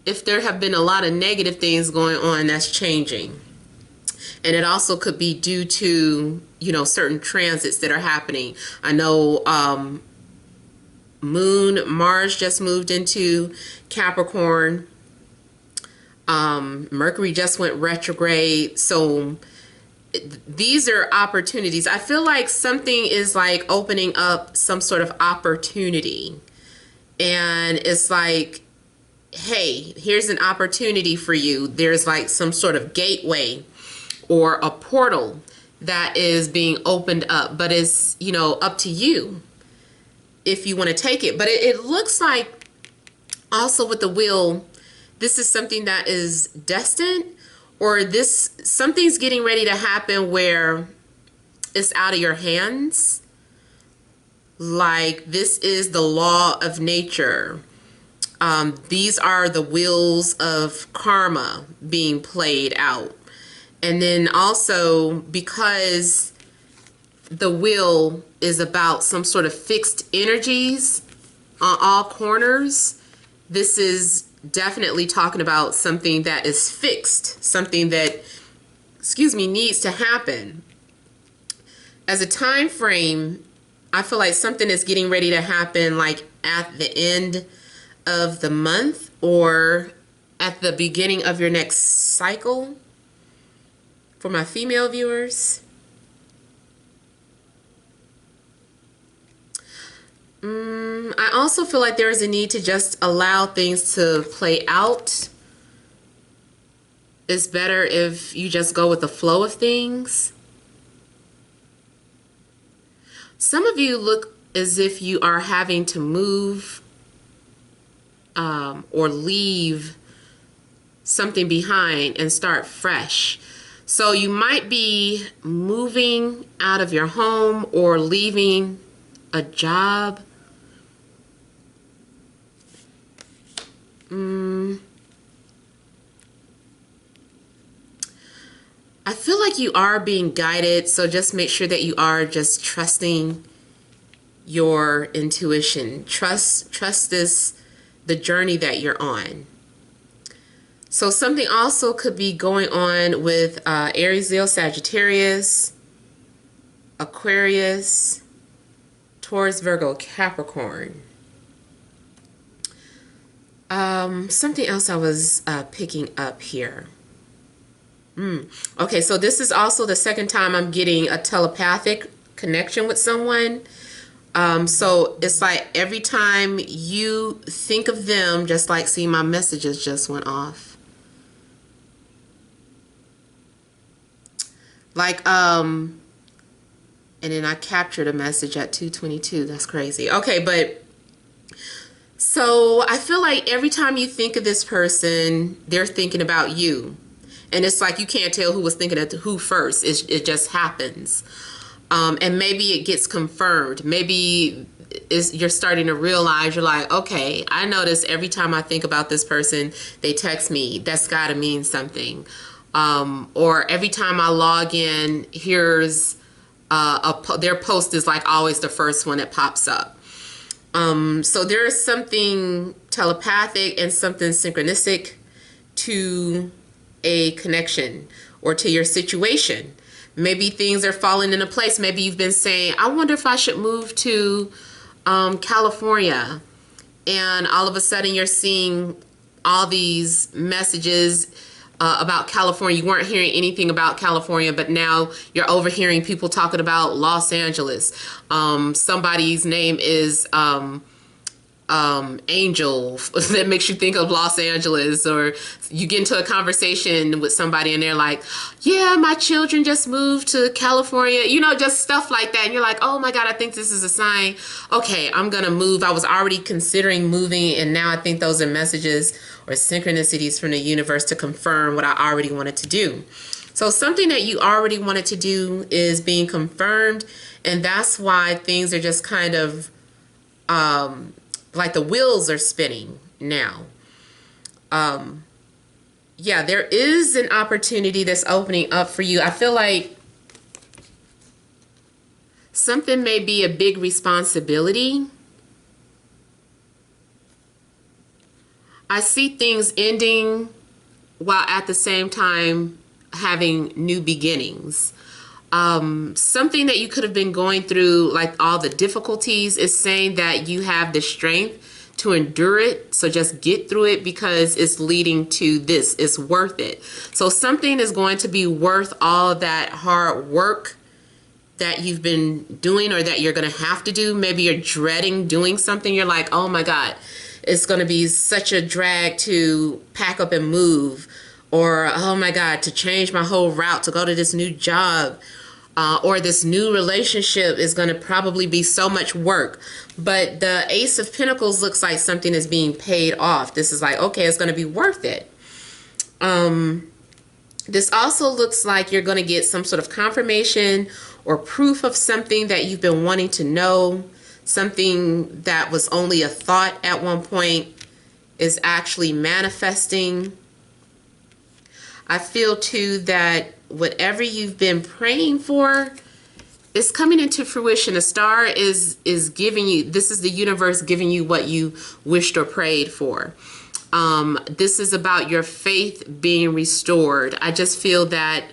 if there have been a lot of negative things going on, that's changing. And it also could be due to, certain transits that are happening. I know Mars just moved into Capricorn. Mercury just went retrograde. So these are opportunities. I feel like something is like opening up some sort of opportunity. And it's like, hey, here's an opportunity for you. There's like some sort of gateway or a portal that is being opened up. But it's, up to you if you want to take it. But it looks like also with the wheel, this is something that is destined, or something's getting ready to happen where it's out of your hands. Like this is the law of nature. These are the wheels of karma being played out. And then also because the wheel is about some sort of fixed energies on all corners, this is definitely talking about something that is fixed, something that, needs to happen. As a time frame, I feel like something is getting ready to happen like at the end of the month or at the beginning of your next cycle for my female viewers. I also feel like there is a need to just allow things to play out. It's better if you just go with the flow of things. Some of you look as if you are having to move or leave something behind and start fresh. So you might be moving out of your home or leaving a job. I feel like you are being guided, so just make sure that you are just trusting your intuition. Trust the journey that you're on. So something also could be going on with Aries, Leo, Sagittarius, Aquarius, Taurus, Virgo, Capricorn. Something else I was picking up here. Okay, so this is also the second time I'm getting a telepathic connection with someone. So it's like every time you think of them, just like, see, my messages just went off. Like, and then I captured a message at 2:22. That's crazy. Okay, but so I feel like every time you think of this person, they're thinking about you. And it's like you can't tell who was thinking of who first. It just happens. And maybe it gets confirmed. Maybe you're starting to realize, you're like, okay, I notice every time I think about this person, they text me. That's got to mean something. Or every time I log in, here's their post is like always the first one that pops up. So there is something telepathic and something synchronistic to a connection or to your situation. Maybe things are falling into place. Maybe you've been saying, I wonder if I should move to California. And all of a sudden you're seeing all these messages about California. You weren't hearing anything about California, but now you're overhearing people talking about Los Angeles. Somebody's name is Angel. That makes you think of Los Angeles. Or you get into a conversation with somebody and they're like, yeah, my children just moved to California, you know, just stuff like that. And you're like, oh my God, I think this is a sign. Okay, I'm gonna move. I was already considering moving, and now I think those are messages or synchronicities from the universe to confirm what I already wanted to do. So something that you already wanted to do is being confirmed, and that's why things are just kind of like the wheels are spinning now. Yeah, there is an opportunity that's opening up for you. I feel like something may be a big responsibility. I see things ending while at the same time having new beginnings. Something that you could have been going through, like all the difficulties, is saying that you have the strength to endure it. So just get through it because it's leading to this. It's worth it. So something is going to be worth all that hard work that you've been doing or that you're going to have to do. Maybe you're dreading doing something. You're like, oh my God, it's going to be such a drag to pack up and move. Or, oh my God, to change my whole route, to go to this new job, or this new relationship is going to probably be so much work. But the Ace of Pentacles looks like something is being paid off. This is like, okay, it's going to be worth it. This also looks like you're going to get some sort of confirmation or proof of something that you've been wanting to know. Something that was only a thought at one point is actually manifesting. I feel too that whatever you've been praying for is coming into fruition. The star is giving you, this is the universe giving you what you wished or prayed for. This is about your faith being restored. I just feel that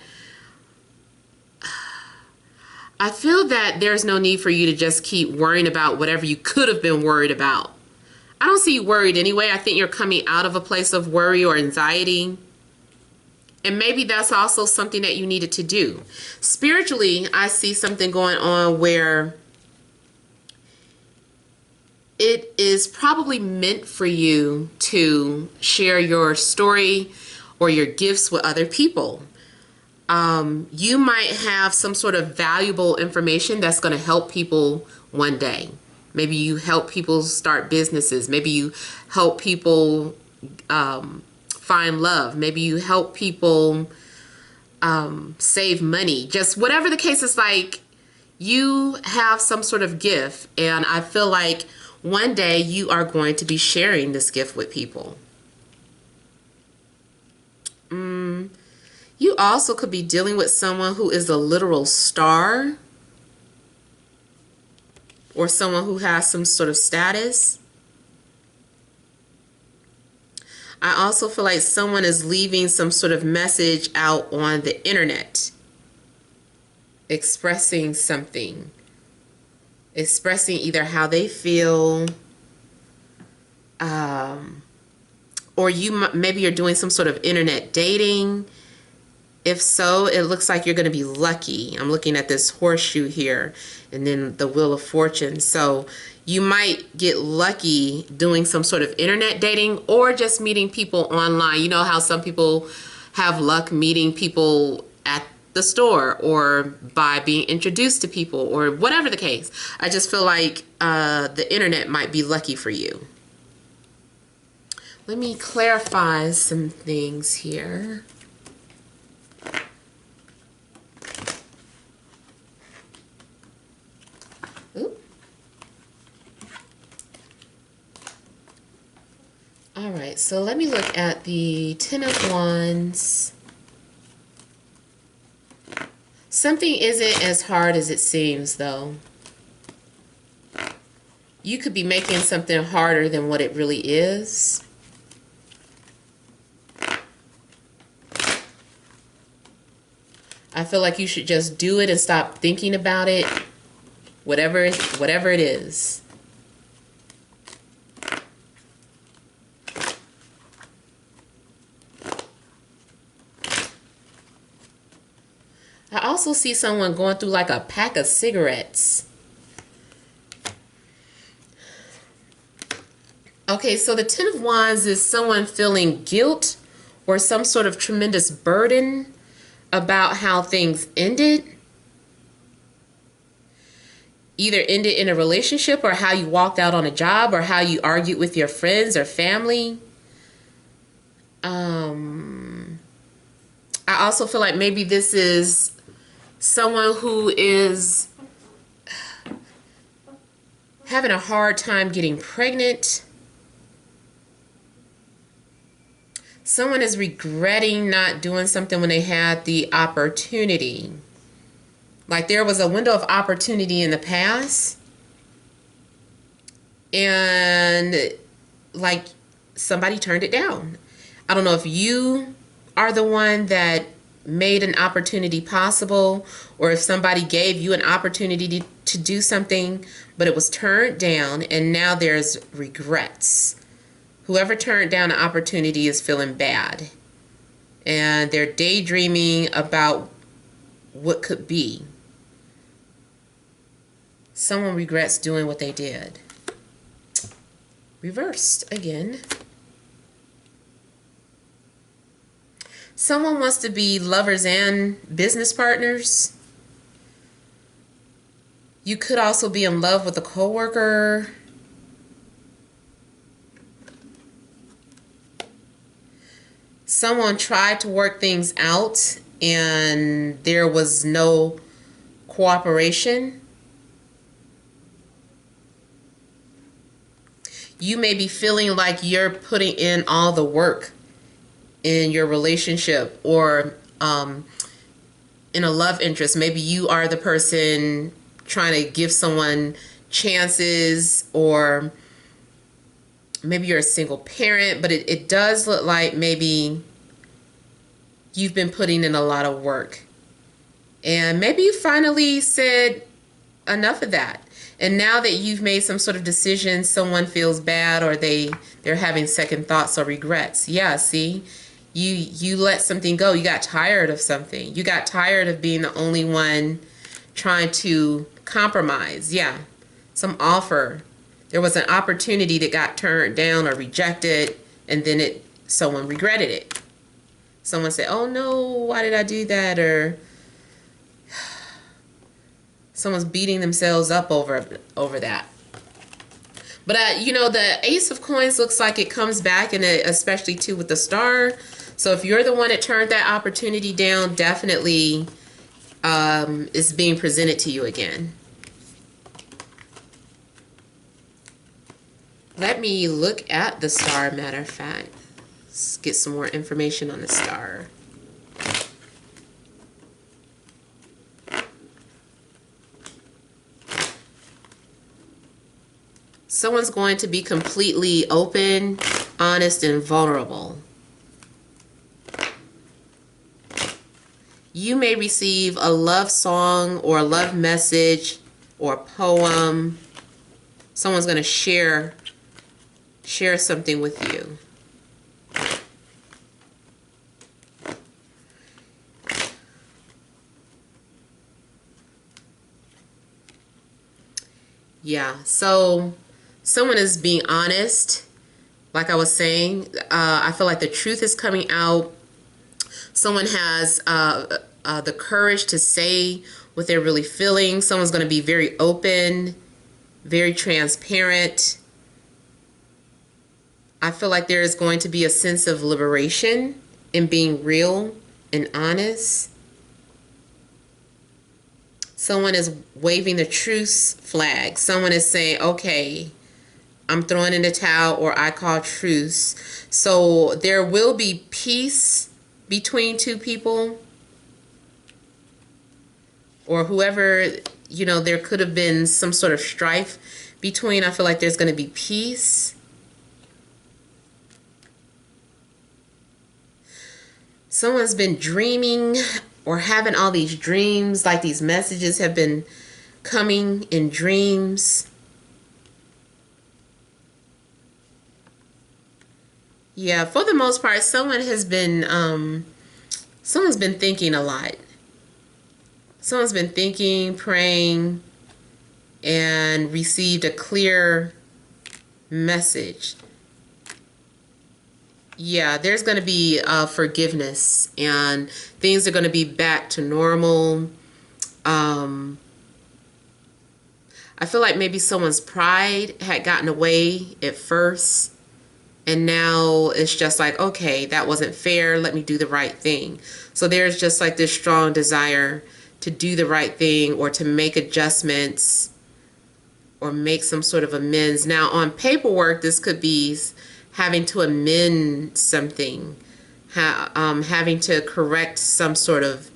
there's no need for you to just keep worrying about whatever you could have been worried about. I don't see you worried anyway. I think you're coming out of a place of worry or anxiety. And maybe that's also something that you needed to do. Spiritually, I see something going on where it is probably meant for you to share your story or your gifts with other people. You might have some sort of valuable information that's going to help people one day. Maybe you help people start businesses. Maybe you help people find love. Maybe you help people save money. Just whatever the case is, like you have some sort of gift, and I feel like one day you are going to be sharing this gift with people. You also could be dealing with someone who is a literal star, or someone who has some sort of status. I also feel like someone is leaving some sort of message out on the internet, expressing something, expressing either how they feel, or maybe you're doing some sort of internet dating. If so, it looks like you're going to be lucky. I'm looking at this horseshoe here and then the Wheel of Fortune. So you might get lucky doing some sort of internet dating or just meeting people online. You know how some people have luck meeting people at the store or by being introduced to people or whatever the case. I just feel like the internet might be lucky for you. Let me clarify some things here. All right, so let me look at the Ten of Wands. Something isn't as hard as it seems, though. You could be making something harder than what it really is. I feel like you should just do it and stop thinking about it, whatever it is. I also see someone going through like a pack of cigarettes. Okay, so the Ten of Wands is someone feeling guilt or some sort of tremendous burden about how things ended. Either ended in a relationship or how you walked out on a job or how you argued with your friends or family. I also feel like maybe this is someone who is having a hard time getting pregnant. Someone is regretting not doing something when they had the opportunity. Like there was a window of opportunity in the past, and like somebody turned it down. I don't know if you are the one that made an opportunity possible, or if somebody gave you an opportunity to do something, but it was turned down, and now there's regrets. Whoever turned down an opportunity is feeling bad, and they're daydreaming about what could be. Someone regrets doing what they did. Reversed again. Someone wants to be lovers and business partners. You could also be in love with a coworker. Someone tried to work things out and there was no cooperation. You may be feeling like you're putting in all the work in your relationship or in a love interest. Maybe you are the person trying to give someone chances, or maybe you're a single parent, but it does look like maybe you've been putting in a lot of work. And maybe you finally said enough of that. And now that you've made some sort of decision, someone feels bad or they're having second thoughts or regrets. Yeah, see? You let something go. You got tired of something. You got tired of being the only one trying to compromise. Yeah, some offer. There was an opportunity that got turned down or rejected, and then someone regretted it. Someone said, oh no, why did I do that? Or someone's beating themselves up over that. But you know, the Ace of Coins looks like it comes back, and especially too with the star. So if you're the one that turned that opportunity down, definitely it's being presented to you again. Let me look at the star, matter of fact. Let's get some more information on the star. Someone's going to be completely open, honest, and vulnerable. You may receive a love song or a love message or a poem. Someone's going to share something with you. Yeah, so someone is being honest. Like I was saying, I feel like the truth is coming out. Someone has the courage to say what they're really feeling. Someone's going to be very open, very transparent. I feel like there is going to be a sense of liberation in being real and honest. Someone is waving the truce flag. Someone is saying, okay, I'm throwing in the towel, or I call truce. So there will be peace between two people, or whoever, you know, there could have been some sort of strife between. I feel like there's going to be peace. Someone's been dreaming or having all these dreams, like these messages have been coming in dreams. Yeah, for the most part, someone's been thinking a lot. Someone's been thinking, praying, and received a clear message. Yeah, there's going to be forgiveness, and things are going to be back to normal. I feel like maybe someone's pride had gotten away at first, and now it's just like, okay, that wasn't fair. Let me do the right thing. So there's just like this strong desire to do the right thing, or to make adjustments, or make some sort of amends. Now, on paperwork, this could be having to amend something, having to correct some sort of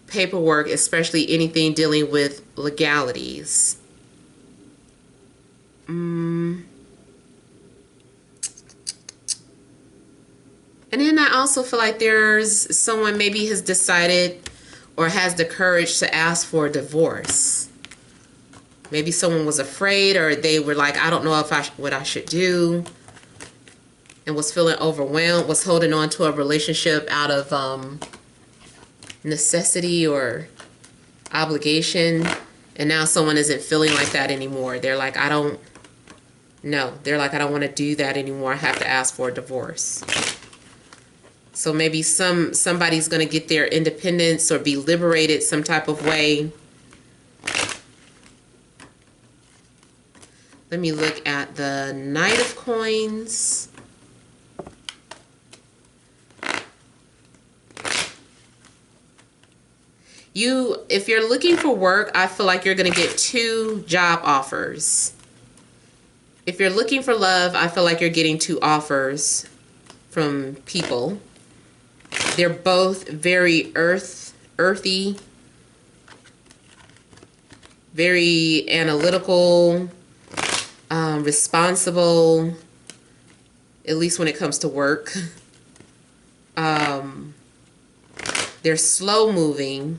paperwork, especially anything dealing with legalities. And then I also feel like there's someone maybe has decided or has the courage to ask for a divorce. Maybe someone was afraid, or they were like, I don't know if what I should do, and was feeling overwhelmed, was holding on to a relationship out of necessity or obligation, and now someone isn't feeling like that anymore. They're like, I don't want to do that anymore. I have to ask for a divorce. So maybe somebody's going to get their independence or be liberated some type of way. Let me look at the Knight of Coins. If you're looking for work, I feel like you're going to get 2 job offers. If you're looking for love, I feel like you're getting 2 offers from people. They're both very earthy, very analytical, responsible, at least when it comes to work. They're slow moving.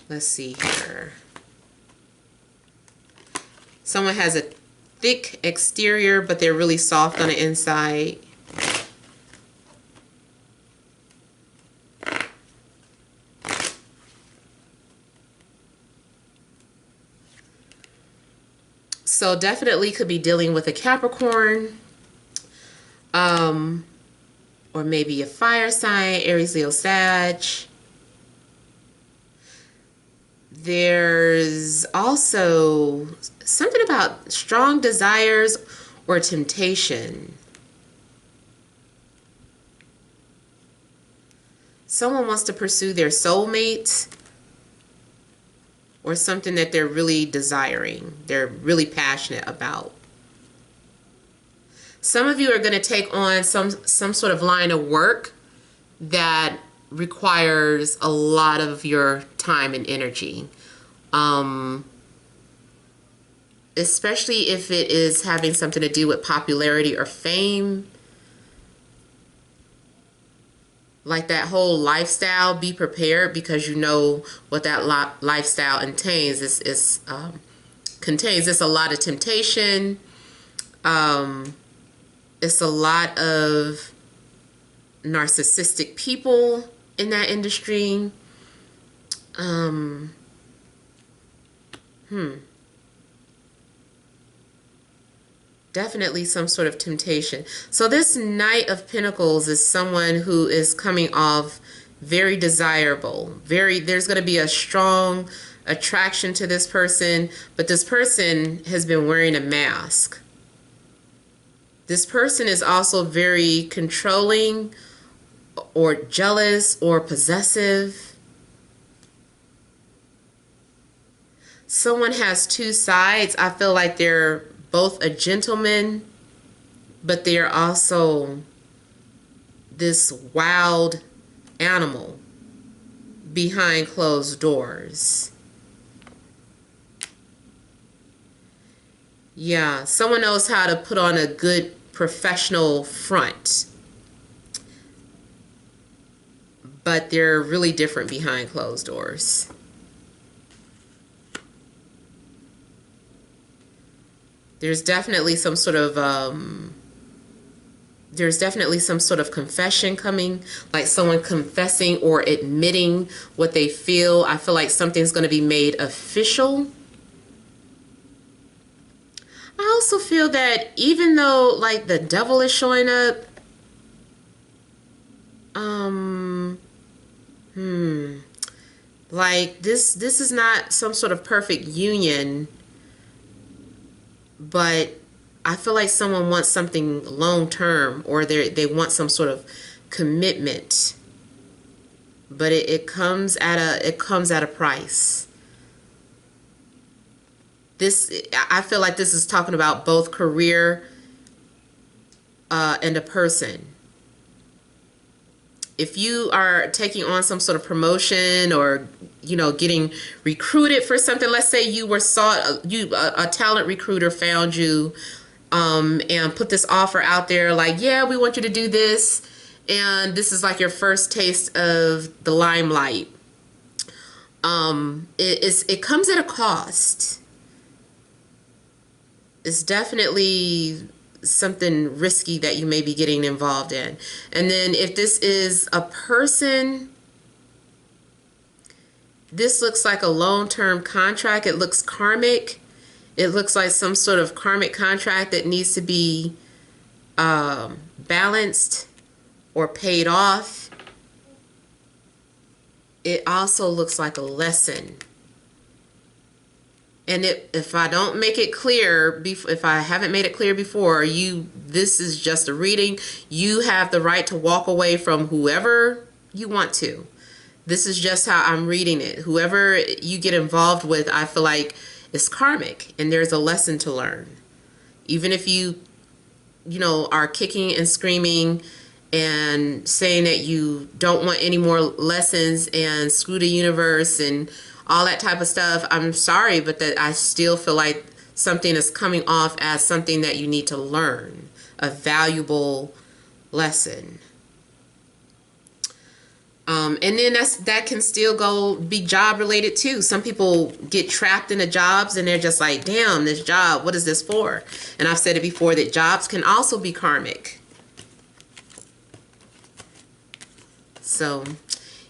Let's see here. Someone has a thick exterior, but they're really soft on the inside. So definitely could be dealing with a Capricorn, or maybe a fire sign, Aries, Leo, Sag. There's also something about strong desires or temptation. Someone wants to pursue their soulmate or something that they're really desiring, they're really passionate about. Some of you are going to take on some sort of line of work that requires a lot of your time and energy. Especially if it is having something to do with popularity or fame. Like that whole lifestyle, be prepared, because you know what that lifestyle contains. It's a lot of temptation. It's a lot of narcissistic people in that industry. Definitely some sort of temptation. So this Knight of Pentacles is someone who is coming off very desirable. There's going to be a strong attraction to this person, but this person has been wearing a mask. This person is also very controlling or jealous or possessive. Someone has two sides. I feel like they're both a gentleman, but they're also this wild animal behind closed doors. Yeah, someone knows how to put on a good professional front, but they're really different behind closed doors. There's definitely some sort of confession coming, like someone confessing or admitting what they feel. I feel like something's going to be made official. I also feel that even though like the devil is showing up, like this is not some sort of perfect union. But I feel like someone wants something long term, or they want some sort of commitment. But it comes at a price. I feel like this is talking about both career and a person. If you are taking on some sort of promotion, or getting recruited for something, let's say you were a talent recruiter found you and put this offer out there, like, yeah, we want you to do this, and this is like your first taste of the limelight. It comes at a cost. It's definitely something risky that you may be getting involved in. And then if this is a person, this looks like a long-term contract. It looks karmic. It looks like some sort of karmic contract that needs to be balanced or paid off. It also looks like a lesson. And if I don't make it clear, if I haven't made it clear before, this is just a reading. You have the right to walk away from whoever you want to. This is just how I'm reading it. Whoever you get involved with, I feel like is karmic, and there's a lesson to learn. Even if you are kicking and screaming and saying that you don't want any more lessons and screw the universe and all that type of stuff, I'm sorry, but that I still feel like something is coming off as something that you need to learn, a valuable lesson. And then that can still be job related too. Some people get trapped in the jobs and they're just like, damn, this job, what is this for? And I've said it before that jobs can also be karmic. So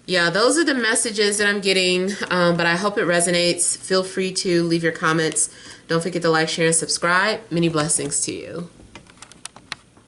yeah, those are the messages that I'm getting, but I hope it resonates. Feel free to leave your comments. Don't forget to like, share, and subscribe. Many blessings to you.